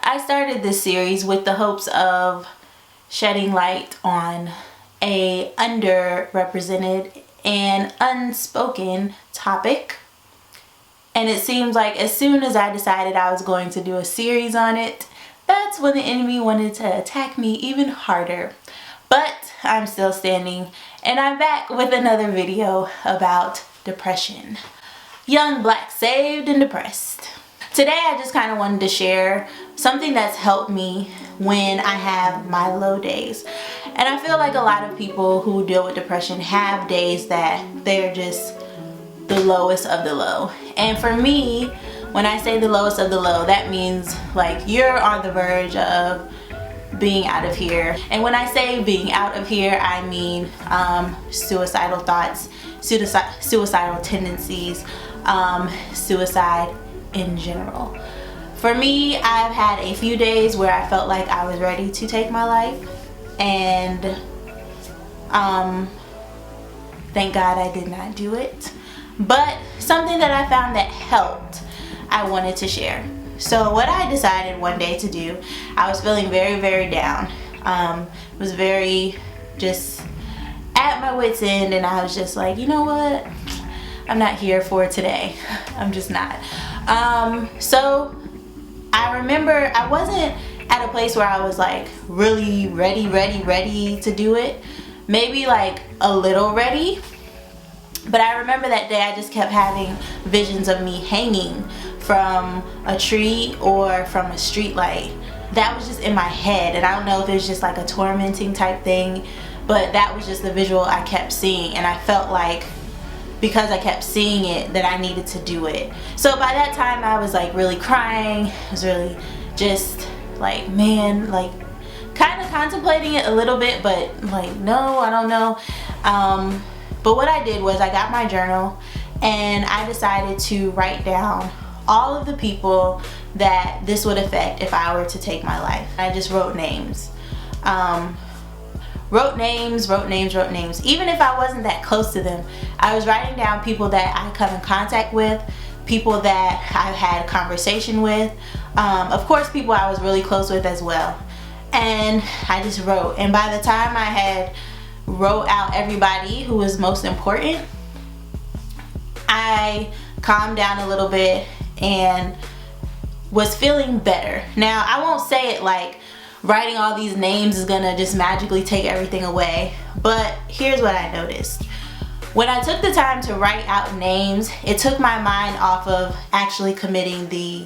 I started this series with the hopes of shedding light on a underrepresented and unspoken topic. And it seems like as soon as I decided I was going to do a series on it, that's when the enemy wanted to attack me even harder. But I'm still standing, and I'm back with another video about depression. Young, black, saved, and depressed. Today I just kind of wanted to share something that's helped me when I have my low days. And I feel like a lot of people who deal with depression have days that they're just the lowest of the low. And for me, when I say the lowest of the low, that means like you're on the verge of being out of here. And when I say being out of here, I mean suicidal thoughts, suicidal tendencies, suicide in general. For me, I've had a few days where I felt like I was ready to take my life, and thank God I did not do it. But something that I found that helped, I wanted to share. So what I decided one day to do, I was feeling very, very down. Was very just at my wit's end, and I was just like, you know what? I'm not here for today. I'm just not. So I remember I wasn't at a place where I was like really ready to do it. Maybe like a little ready. But I remember that day I just kept having visions of me hanging from a tree or from a street light. That was just in my head, and I don't know if it was just like a tormenting type thing, but that was just the visual I kept seeing, and I felt like because I kept seeing it that I needed to do it. So by that time I was like really crying. I was really just like, man, like kind of contemplating it a little bit, but like, no, I don't know. But what I did was I got my journal and I decided to write down all of the people that this would affect if I were to take my life. I just wrote names. Wrote names. Even if I wasn't that close to them, I was writing down people that I come in contact with, people that I've had conversation with, of course people I was really close with as well. And I just wrote, and by the time I had wrote out everybody who was most important, I calmed down a little bit and was feeling better. Now I won't say it like writing all these names is gonna just magically take everything away, but here's what I noticed. When I took the time to write out names, it took my mind off of actually committing the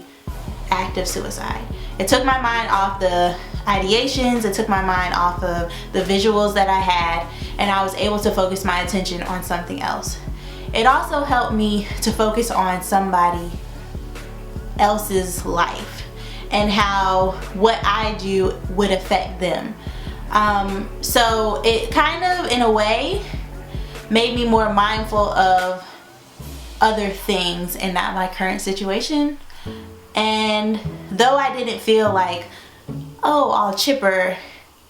act of suicide. It took my mind off the ideations, it took my mind off of the visuals that I had, and I was able to focus my attention on something else. It also helped me to focus on somebody else's life and how what I do would affect them. So it kind of, in a way, made me more mindful of other things and not my current situation. And though I didn't feel like, oh, all chipper,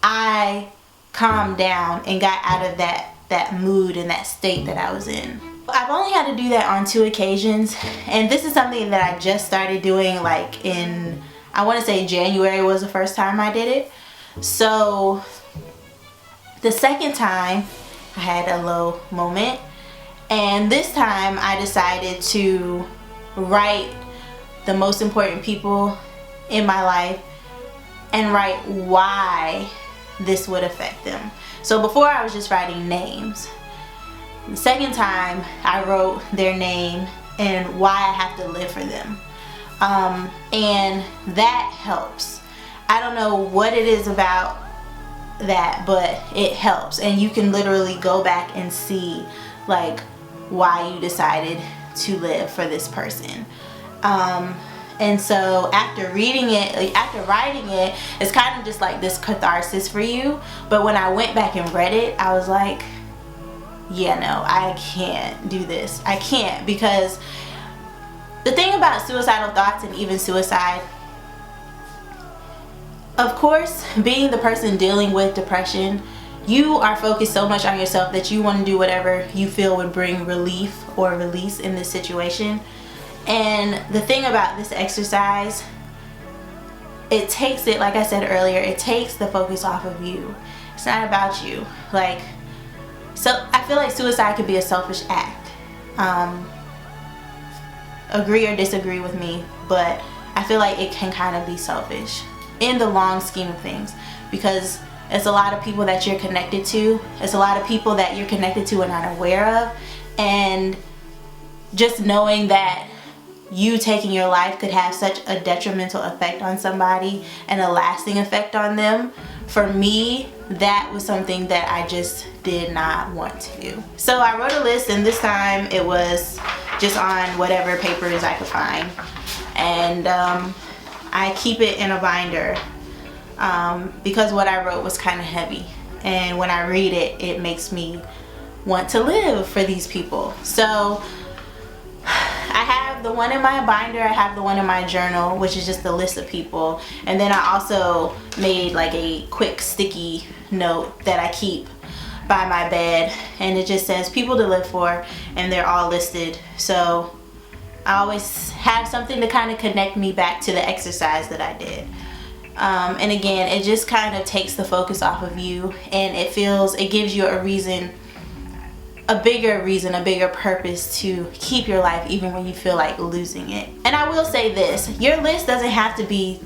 I calmed down and got out of that mood and that state that I was in. I've only had to do that on 2 occasions, and this is something that I just started doing like in, I want to say January was the first time I did it. So the second time I had a low moment, and this time I decided to write the most important people in my life and write why this would affect them. So before I was just writing names. The second time I wrote their name and why I have to live for them. And that helps. I don't know what it is about that, but it helps. And you can literally go back and see like why you decided to live for this person. And so after reading it, like after writing it, it's kind of just like this catharsis for you. But when I went back and read it, I was like, yeah, no, I can't do this. I can't, because the thing about suicidal thoughts and even suicide, of course, being the person dealing with depression, you are focused so much on yourself that you want to do whatever you feel would bring relief or release in this situation. And the thing about this exercise, it takes it, like I said earlier, it takes the focus off of you. It's not about you. Like, so I feel like suicide could be a selfish act. Agree or disagree with me, but I feel like it can kind of be selfish in the long scheme of things, because it's a lot of people that you're connected to. It's a lot of people that you're connected to and aren't aware of, and just knowing that you taking your life could have such a detrimental effect on somebody and a lasting effect on them. For me, that was something that I just did not want to do. So I wrote a list, and this time it was just on whatever papers I could find. And I keep it in a binder because what I wrote was kind of heavy. And when I read it, it makes me want to live for these people. So I have the one in my binder, I have the one in my journal, which is just the list of people, and then I also made like a quick sticky note that I keep by my bed, and it just says people to live for, and they're all listed. So I always have something to kind of connect me back to the exercise that I did. And again, it just kind of takes the focus off of you, and it gives you a reason, a bigger purpose to keep your life even when you feel like losing it. And I will say this, your list doesn't have to be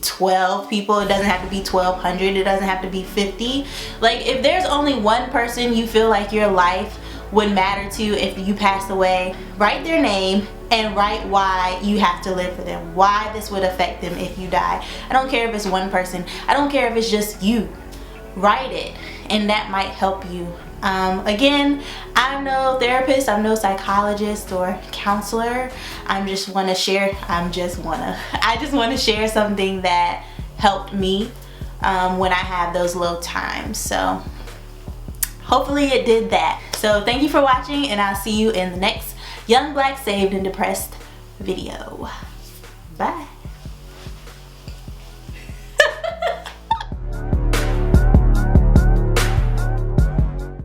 12 people, it doesn't have to be 1,200, it doesn't have to be 50. Like, if there's only one person you feel like your life would matter to if you passed away, write their name and write why you have to live for them, why this would affect them if you die. I don't care if it's one person, I don't care if it's just you. Write it, and that might help you. Again, I'm no therapist, I'm no psychologist or counselor. I just want to share something that helped me when I have those low times. So hopefully it did that. So thank you for watching, and I'll see you in the next Young Black Saved and Depressed video. Bye.